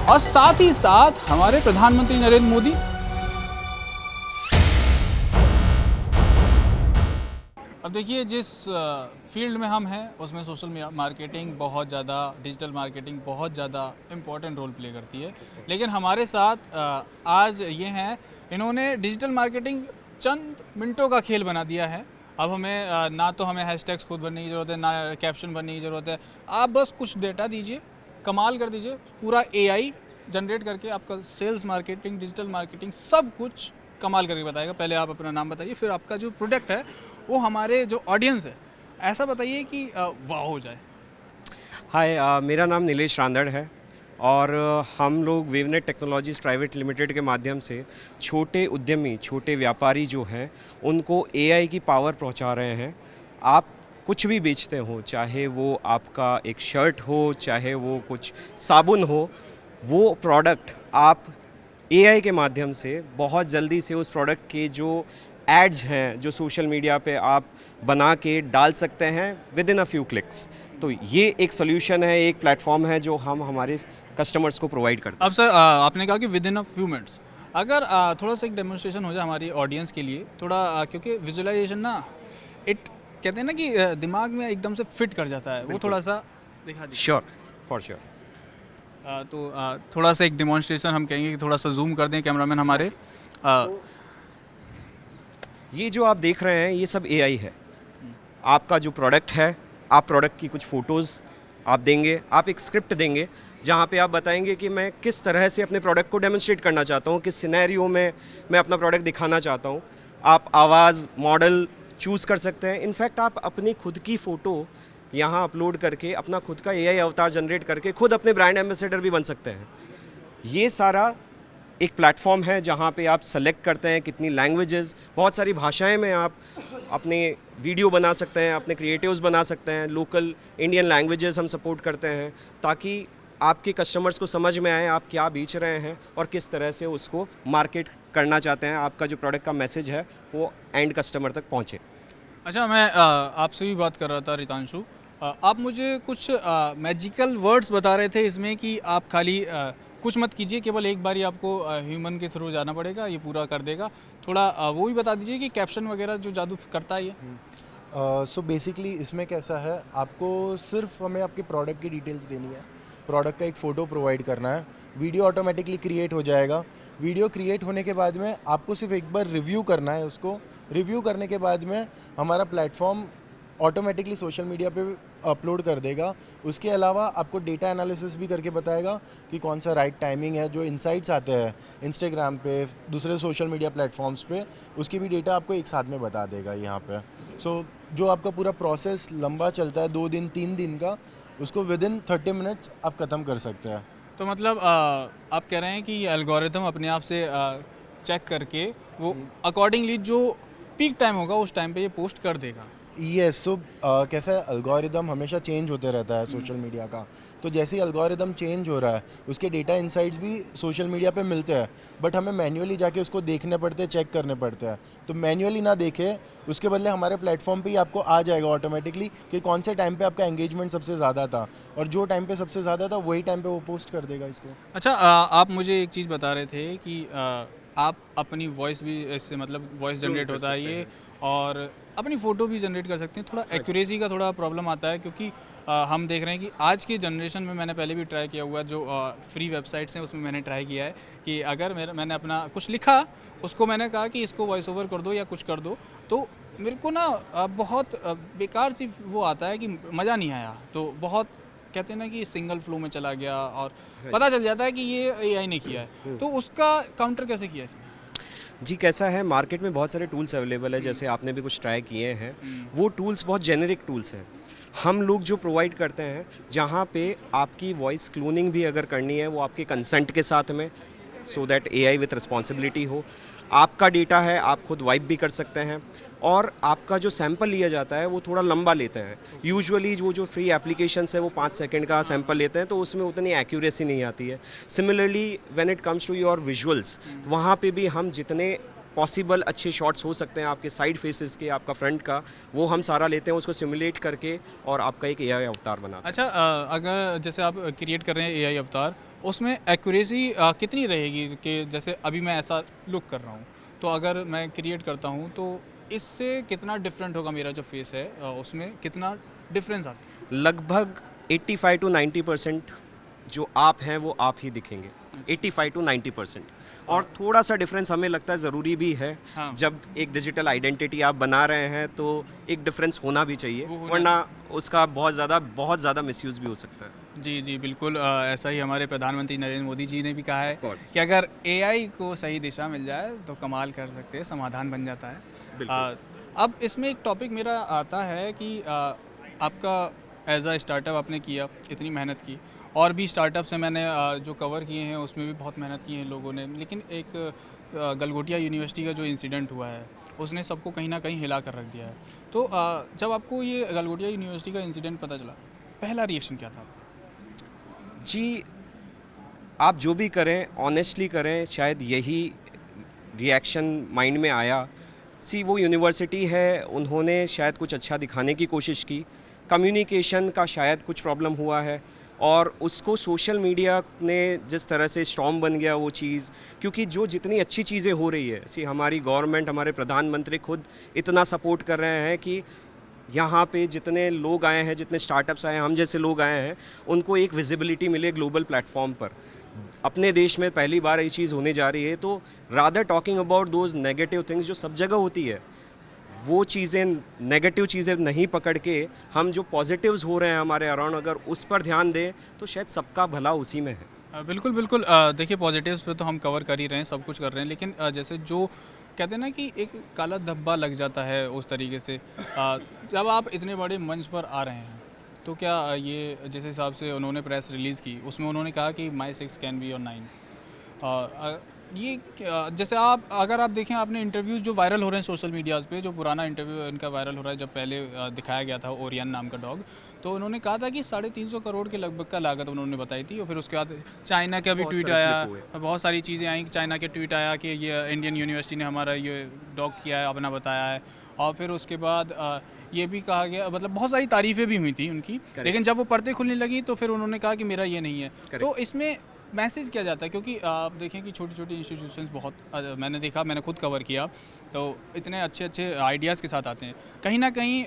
और साथ ही साथ हमारे प्रधानमंत्री नरेंद्र मोदी। अब देखिए, जिस फील्ड में हम हैं उसमें सोशल मार्केटिंग बहुत ज़्यादा, डिजिटल मार्केटिंग बहुत ज़्यादा इम्पॉर्टेंट रोल प्ले करती है। लेकिन हमारे साथ आज ये हैं, इन्होंने डिजिटल मार्केटिंग चंद मिनटों का खेल बना दिया है। अब हमें ना तो हमें हैशटैग्स खुद भरने की ज़रूरत है, ना कैप्शन भरने की ज़रूरत है। आप बस कुछ डेटा दीजिए, कमाल कर दीजिए, पूरा AI जनरेट करके आपका सेल्स मार्केटिंग, डिजिटल मार्केटिंग सब कुछ कमाल करके बताएगा। पहले आप अपना नाम बताइए, फिर आपका जो प्रोडक्ट है वो हमारे जो ऑडियंस है ऐसा बताइए कि वाह हो जाए। हाय, मेरा नाम नीलेश रांदड़ है और हम लोग वेवनेट टेक्नोलॉजीज़ प्राइवेट लिमिटेड के माध्यम से छोटे उद्यमी, छोटे व्यापारी जो हैं उनको AI की पावर पहुंचा रहे हैं। आप कुछ भी बेचते हो, चाहे वो आपका एक शर्ट हो, चाहे वो कुछ साबुन हो, वो प्रोडक्ट आप AI के माध्यम से बहुत जल्दी से उस प्रोडक्ट के जो एड्स हैं जो सोशल मीडिया पे आप बना के डाल सकते हैं with in a few clicks. तो ये एक सोल्यूशन है, एक प्लेटफॉर्म है जो हम हमारे कस्टमर्स को प्रोवाइड करते हैं। अब सर, आपने कहा कि with in a few minutes, अगर थोड़ा सा एक डेमोन्स्ट्रेशन हो जाए हमारी ऑडियंस के लिए, थोड़ा क्योंकि विजुअलाइजेशन ना, इट कहते हैं ना कि दिमाग में एकदम से फिट कर जाता है, वो थोड़ा सा दिखा दीजिए। Sure, for sure. तो थोड़ा सा एक डेमोन्स्ट्रेशन हम कहेंगे कि थोड़ा सा जूम कर दें कैमरामैन हमारे। ये जो आप देख रहे हैं ये सब AI है। आपका जो प्रोडक्ट है, आप प्रोडक्ट की कुछ फ़ोटोज़ आप देंगे, आप एक स्क्रिप्ट देंगे जहाँ पे आप बताएंगे कि मैं किस तरह से अपने प्रोडक्ट को डेमोन्स्ट्रेट करना चाहता हूँ, किस सिनेरियो में मैं अपना प्रोडक्ट दिखाना चाहता हूँ। आप आवाज़ मॉडल चूज़ कर सकते हैं। इनफैक्ट आप अपनी खुद की फ़ोटो यहाँ अपलोड करके अपना खुद का AI अवतार जनरेट करके खुद अपने ब्रांड एम्बेसडर भी बन सकते हैं। ये सारा एक प्लेटफॉर्म है जहाँ पे आप सेलेक्ट करते हैं कितनी लैंग्वेजेस, बहुत सारी भाषाएं में आप अपने वीडियो बना सकते हैं, अपने क्रिएटिव्स बना सकते हैं। लोकल इंडियन लैंग्वेजेस हम सपोर्ट करते हैं ताकि आपके कस्टमर्स को समझ में आए आप क्या बेच रहे हैं और किस तरह से उसको मार्केट करना चाहते हैं। आपका जो प्रोडक्ट का मैसेज है वो एंड कस्टमर तक पहुँचे। अच्छा, मैं आपसे भी बात कर रहा था रितांशु। आप मुझे कुछ मैजिकल वर्ड्स बता रहे थे इसमें कि आप खाली कुछ मत कीजिए, केवल एक बार ही आपको ह्यूमन के थ्रू जाना पड़ेगा, ये पूरा कर देगा। थोड़ा वो भी बता दीजिए कि कैप्शन वगैरह जो जादू करता है ये। सो बेसिकली इसमें कैसा है, आपको सिर्फ हमें आपके प्रोडक्ट की डिटेल्स देनी है, प्रोडक्ट का एक फ़ोटो प्रोवाइड करना है, वीडियो ऑटोमेटिकली क्रिएट हो जाएगा। वीडियो क्रिएट होने के बाद में आपको सिर्फ एक बार रिव्यू करना है उसको। रिव्यू करने के बाद में हमारा प्लेटफॉर्म ऑटोमेटिकली सोशल मीडिया पे अपलोड कर देगा। उसके अलावा आपको डेटा एनालिसिस भी करके बताएगा कि कौन सा राइट टाइमिंग है। जो इंसाइट्स आते हैं इंस्टाग्राम पे, दूसरे सोशल मीडिया प्लेटफॉर्म्स पे, उसकी भी डेटा आपको एक साथ में बता देगा यहाँ पे। सो जो आपका पूरा प्रोसेस लंबा चलता है 2 दिन 3 दिन का, उसको विद इन 30 मिनट्स आप ख़त्म कर सकते हैं। तो मतलब आप कह रहे हैं कि ये एल्गोरिथम अपने आप से चेक करके वो अकॉर्डिंगली जो पीक टाइम होगा उस टाइम पे ये पोस्ट कर देगा। यस, सो कैसा है, अल्गोरिदम हमेशा चेंज होते रहता है सोशल मीडिया का। तो जैसे ही अल्गोरिदम चेंज हो रहा है, उसके डेटा इंसाइट्स भी सोशल मीडिया पे मिलते हैं, बट हमें मैन्युअली जाके उसको देखने पड़ते हैं, चेक करने पड़ते हैं। तो मैन्युअली ना देखें, उसके बदले हमारे प्लेटफॉर्म पे ही आपको आ जाएगा ऑटोमेटिकली कि कौन से टाइम पे आपका एंगेजमेंट सबसे ज़्यादा था, और जो टाइम पे सबसे ज़्यादा था वही टाइम पे वो पोस्ट कर देगा इसको। अच्छा, आप मुझे एक चीज़ बता रहे थे कि आप अपनी वॉइस भी इससे, मतलब वॉइस जनरेट होता है ये, और अपनी फ़ोटो भी जनरेट कर सकते हैं। थोड़ा एक्यूरेसी का थोड़ा प्रॉब्लम आता है क्योंकि हम देख रहे हैं कि आज की जनरेशन में, मैंने पहले भी ट्राई किया हुआ है, जो फ्री वेबसाइट्स हैं उसमें मैंने ट्राई किया है कि अगर मैंने अपना कुछ लिखा, उसको मैंने कहा कि इसको वॉइस ओवर कर दो या कुछ कर दो, तो मेरे को ना बहुत बेकार सी वो आता है कि मज़ा नहीं आया। तो बहुत कहते हैं ना कि सिंगल फ्लो में चला गया और पता चल जाता है कि ये AI ने किया है। तो उसका काउंटर कैसे किया इसमें? जी, कैसा है, मार्केट में बहुत सारे टूल्स अवेलेबल है, जैसे आपने भी कुछ ट्राई किए हैं। वो टूल्स बहुत जेनेरिक टूल्स हैं। हम लोग जो प्रोवाइड करते हैं, जहाँ पे आपकी वॉइस क्लोनिंग भी अगर करनी है वो आपके कंसेंट के साथ में, so that AI with responsibility हो। आपका डेटा है, आप खुद वाइप भी कर सकते हैं, और आपका जो सैंपल लिया जाता है वो थोड़ा लंबा लेते हैं। यूजुअली वो जो फ्री एप्लीकेशंस है वो 5 सेकंड का सैंपल लेते हैं, तो उसमें उतनी एक्यूरेसी नहीं आती है। Similarly when it comes to your visuals, वहाँ पे भी हम जितने पॉसिबल अच्छे शॉट्स हो सकते हैं आपके साइड फेसेस के, आपका फ्रंट का, वो हम सारा लेते हैं, उसको सिमुलेट करके और आपका एक AI अवतार बनाते हैं। अच्छा, अगर जैसे आप क्रिएट कर रहे हैं AI अवतार, उसमें एक्यूरेसी कितनी रहेगी कि जैसे अभी मैं ऐसा लुक कर रहा हूँ, तो अगर मैं क्रिएट करता हूँ तो इससे कितना डिफरेंट होगा मेरा जो फेस है, उसमें कितना डिफरेंस आ सकता लगभग 85 टू 90% जो आप हैं वो आप ही दिखेंगे, 85 टू 90%। और थोड़ा सा डिफरेंस हमें लगता है ज़रूरी भी है। हाँ। जब एक डिजिटल आइडेंटिटी आप बना रहे हैं तो एक डिफरेंस होना भी चाहिए, वो होना वरना उसका बहुत ज़्यादा मिसयूज़ भी हो सकता है। जी, जी, बिल्कुल। ऐसा ही हमारे प्रधानमंत्री नरेंद्र मोदी जी ने भी कहा है course. कि अगर एआई को सही दिशा मिल जाए तो कमाल कर सकते हैं, समाधान बन जाता है। बिल्कुल। अब इसमें एक टॉपिक मेरा आता है कि आपका एज़ अ स्टार्टअप आपने किया, इतनी मेहनत की, और भी स्टार्टअप्स हैं मैंने जो कवर किए हैं, उसमें भी बहुत मेहनत की है लोगों ने, लेकिन एक गलगोटिया यूनिवर्सिटी का जो इंसिडेंट हुआ है, उसने सबको कहीं ना कहीं हिला कर रख दिया है। तो जब आपको ये गलगोटिया यूनिवर्सिटी का इंसिडेंट पता चला, पहला रिएक्शन क्या था? जी, आप जो भी करें ऑनेस्टली करें, शायद यही रिएक्शन माइंड में आया। वो यूनिवर्सिटी है, उन्होंने शायद कुछ अच्छा दिखाने की कोशिश की, कम्युनिकेशन का शायद कुछ प्रॉब्लम हुआ है, और उसको सोशल मीडिया ने जिस तरह से स्टॉर्म बन गया वो चीज़, क्योंकि जो जितनी अच्छी चीज़ें हो रही है, हमारी गवर्नमेंट, हमारे प्रधानमंत्री खुद इतना सपोर्ट कर रहे हैं कि यहाँ पे जितने लोग आए हैं, जितने स्टार्टअप्स आए हैं, हम जैसे लोग आए हैं, उनको एक विजिबिलिटी मिले ग्लोबल प्लेटफॉर्म पर। अपने देश में पहली बार ये चीज़ होने जा रही है, तो rather talking about those negative things जो सब जगह होती है, वो चीज़ें, नेगेटिव चीज़ें नहीं पकड़ के हम जो पॉजिटिव्स हो रहे हैं हमारे अराउंड, अगर उस पर ध्यान दें तो शायद सबका भला उसी में है। बिल्कुल, बिल्कुल। देखिए, पॉजिटिव्स पे तो हम कवर कर ही रहे हैं, सब कुछ कर रहे हैं, लेकिन जैसे जो कहते हैं ना कि एक काला धब्बा लग जाता है उस तरीके से, जब आप इतने बड़े मंच पर आ रहे हैं, तो क्या ये जिस हिसाब से उन्होंने प्रेस रिलीज़ की, उसमें उन्होंने कहा कि माई 6 कैन बी योर 9, ये जैसे अगर आप देखें, आपने इंटरव्यूज़ जो वायरल हो रहे हैं सोशल मीडियाज़ पे, जो पुराना इंटरव्यू इनका वायरल हो रहा है, जब पहले दिखाया गया था ओरियन नाम का डॉग, तो उन्होंने कहा था कि 350 करोड़ के लगभग का लागत उन्होंने बताई थी। और फिर उसके बाद चाइना का भी बहुत ट्वीट सारे आया, clip हुए। बहुत सारी चीज़ें आई, चाइना के ट्वीट आया कि ये इंडियन यूनिवर्सिटी ने हमारा ये डॉग किया है, अपना बताया है। और फिर उसके बाद ये भी कहा गया, मतलब बहुत सारी तारीफ़ें भी हुई थी उनकी, लेकिन जब वो पर्दे खुलने लगी तो फिर उन्होंने कहा कि मेरा ये नहीं है। तो इसमें मैसेज क्या जाता है? क्योंकि आप देखें कि छोटी छोटी इंस्टीट्यूशंस बहुत, मैंने देखा, मैंने खुद कवर किया, तो इतने अच्छे अच्छे आइडियाज़ के साथ आते हैं, कहीं ना कहीं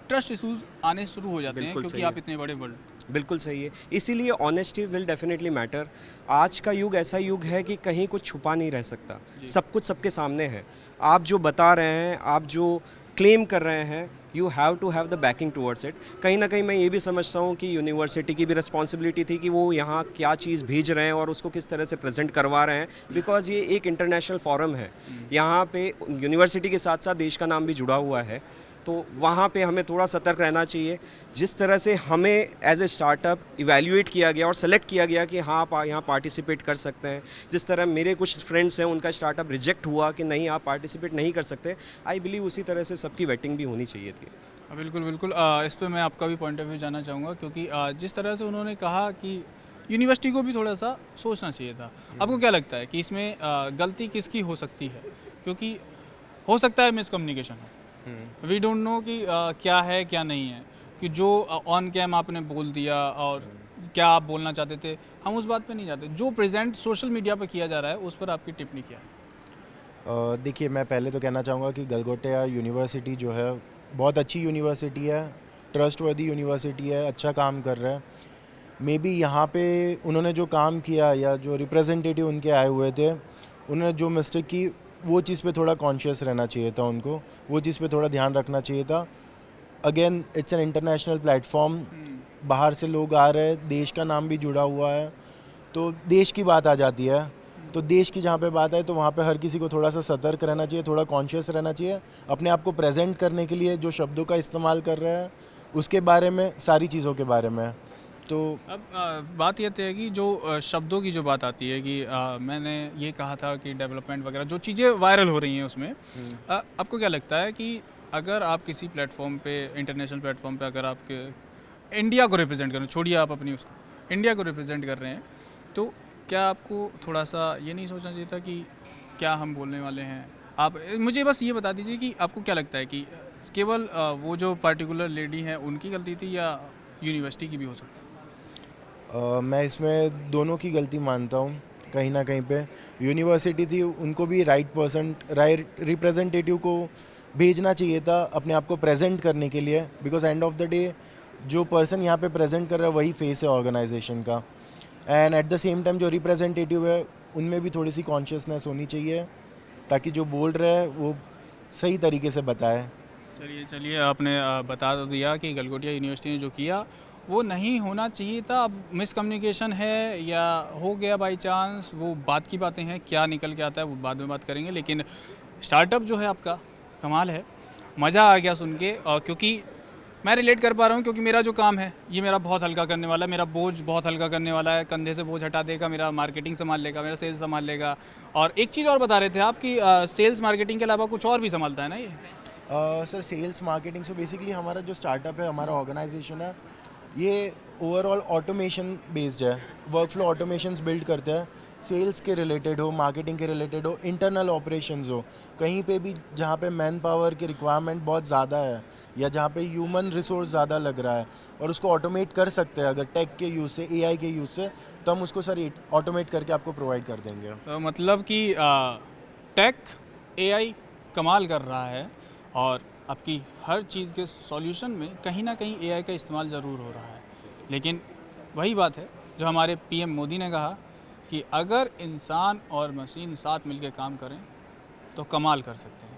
ट्रस्ट इशूज़ आने शुरू हो जाते हैं, बिल्कुल क्योंकि सही आप है। इतने बड़े वर्ल्ड। बिल्कुल सही है, इसीलिए ऑनेस्टी विल डेफिनेटली मैटर। आज का युग ऐसा युग है कि कहीं कुछ छुपा नहीं रह सकता, सब कुछ सबके सामने है। आप जो बता रहे हैं, आप जो क्लेम कर रहे हैं, you have to have the backing towards it. कहीं ना कहीं मैं ये भी समझता हूँ कि यूनिवर्सिटी की भी रिस्पॉन्सिबिलिटी थी कि वो यहाँ क्या चीज़ भेज रहे हैं और उसको किस तरह से प्रेजेंट करवा रहे हैं, बिकॉज ये एक इंटरनेशनल फोरम है। यहाँ पे यूनिवर्सिटी के साथ साथ देश का नाम भी जुड़ा हुआ है, तो वहाँ पे हमें थोड़ा सतर्क रहना चाहिए। जिस तरह से हमें एज ए स्टार्टअप इवैल्यूएट किया गया और सेलेक्ट किया गया कि हाँ, आप यहाँ पार्टिसिपेट कर सकते हैं, जिस तरह मेरे कुछ फ्रेंड्स हैं, उनका स्टार्टअप रिजेक्ट हुआ कि नहीं, आप पार्टिसिपेट नहीं कर सकते, आई बिलीव उसी तरह से सबकी वेटिंग भी होनी चाहिए थी। बिल्कुल, बिल्कुल। इस पे मैं आपका भी पॉइंट ऑफ व्यू जानना चाहूँगा, क्योंकि जिस तरह से उन्होंने कहा कि यूनिवर्सिटी को भी थोड़ा सा सोचना चाहिए था, आपको क्या लगता है कि इसमें गलती किसकी हो सकती है? क्योंकि हो सकता है मिसकम्युनिकेशन हो, वी डोंट नो कि क्या है क्या नहीं है, कि जो ऑन कैम आपने बोल दिया और क्या आप बोलना चाहते थे, हम उस बात पे नहीं जाते। जो प्रेजेंट सोशल मीडिया पे किया जा रहा है, उस पर आपकी टिप्पणी क्या है? देखिए, मैं पहले तो कहना चाहूँगा कि गलगोटिया यूनिवर्सिटी जो है बहुत अच्छी यूनिवर्सिटी है, ट्रस्टवर्दी यूनिवर्सिटी है, अच्छा काम कर रहा है। मे बी यहाँ पे उन्होंने जो काम किया या जो रिप्रेजेंटेटिव उनके आए हुए थे, उन्होंने जो मिस्टेक की, वो चीज़ पे थोड़ा कॉन्शियस रहना चाहिए था उनको, वो चीज़ पे थोड़ा ध्यान रखना चाहिए था। Again, it's an international platform, बाहर से लोग आ रहे हैं, देश का नाम भी जुड़ा हुआ है, तो देश की बात आ जाती है। तो देश की जहाँ पे बात है, तो वहाँ पे हर किसी को थोड़ा सा सतर्क रहना चाहिए, थोड़ा कॉन्शियस रहना चाहिए, अपने आप को प्रेजेंट करने के लिए जो शब्दों का इस्तेमाल कर रहे हैं उसके बारे में, सारी चीज़ों के बारे में। तो अब बात ये है कि जो शब्दों की जो बात आती है कि मैंने ये कहा था कि डेवलपमेंट वगैरह जो चीज़ें वायरल हो रही हैं उसमें, आपको क्या लगता है कि अगर आप किसी प्लेटफॉर्म पे, इंटरनेशनल प्लेटफॉर्म पे, अगर आप इंडिया को रिप्रेजेंट कर रहे हैं, छोड़िए आप अपनी उसको, इंडिया को रिप्रेजेंट कर रहे हैं, तो क्या आपको थोड़ा सा ये नहीं सोचना चाहिए था कि क्या हम बोलने वाले हैं? आप मुझे बस ये बता दीजिए कि आपको क्या लगता है कि केवल वो जो पर्टिकुलर लेडी हैं उनकी गलती थी, या यूनिवर्सिटी की भी हो सकती है? मैं इसमें दोनों की गलती मानता हूँ कहीं ना कहीं पे। यूनिवर्सिटी थी, उनको भी राइट रिप्रेजेंटेटिव को भेजना चाहिए था अपने आप को प्रेजेंट करने के लिए, because end of the day जो पर्सन यहाँ पे प्रेजेंट कर रहा है वही फेस है ऑर्गेनाइजेशन का। And at the same time जो रिप्रेजेंटेटिव है उनमें भी थोड़ी सी कॉन्शियसनेस होनी चाहिए ताकि जो बोल रहा है वो सही तरीके से बताए। चलिए आपने बता तो दिया कि गलगोटिया यूनिवर्सिटी ने जो किया वो नहीं होना चाहिए था। अब मिसकम्युनिकेशन है या हो गया बाय चांस, वो बात की बातें हैं, क्या निकल के आता है वो बाद में बात करेंगे। लेकिन स्टार्टअप जो है आपका कमाल है, मज़ा आ गया सुन के। क्योंकि मैं रिलेट कर पा रहा हूँ, क्योंकि मेरा जो काम है ये मेरा बहुत हल्का करने वाला है, मेरा बोझ बहुत हल्का करने वाला है, कंधे से बोझ हटा देगा, मेरा मार्केटिंग संभाल लेगा, मेरा सेल्स संभाल लेगा। और एक चीज़ और बता रहे थे आप कि सेल्स मार्केटिंग के अलावा कुछ और भी संभालता है ना ये? सर सेल्स मार्केटिंग से बेसिकली हमारा जो स्टार्टअप है, हमारा ऑर्गेनाइजेशन है, ये ओवरऑल ऑटोमेशन बेस्ड है। वर्कफ्लो ऑटोमेशंस बिल्ड करते हैं, सेल्स के रिलेटेड हो, मार्केटिंग के रिलेटेड हो, इंटरनल ऑपरेशंस हो, कहीं पे भी जहाँ पे मैन पावर की रिक्वायरमेंट बहुत ज़्यादा है या जहाँ पे ह्यूमन रिसोर्स ज़्यादा लग रहा है और उसको ऑटोमेट कर सकते हैं अगर टेक के यूज़ से, एआई के यूज़ से, तो हम उसको सर ऑटोमेट करके आपको प्रोवाइड कर देंगे। तो मतलब कि टेक एआई कमाल कर रहा है और आपकी हर चीज़ के सॉल्यूशन में कहीं ना कहीं एआई का इस्तेमाल ज़रूर हो रहा है। लेकिन वही बात है जो हमारे पीएम मोदी ने कहा कि अगर इंसान और मशीन साथ मिलकर काम करें तो कमाल कर सकते हैं।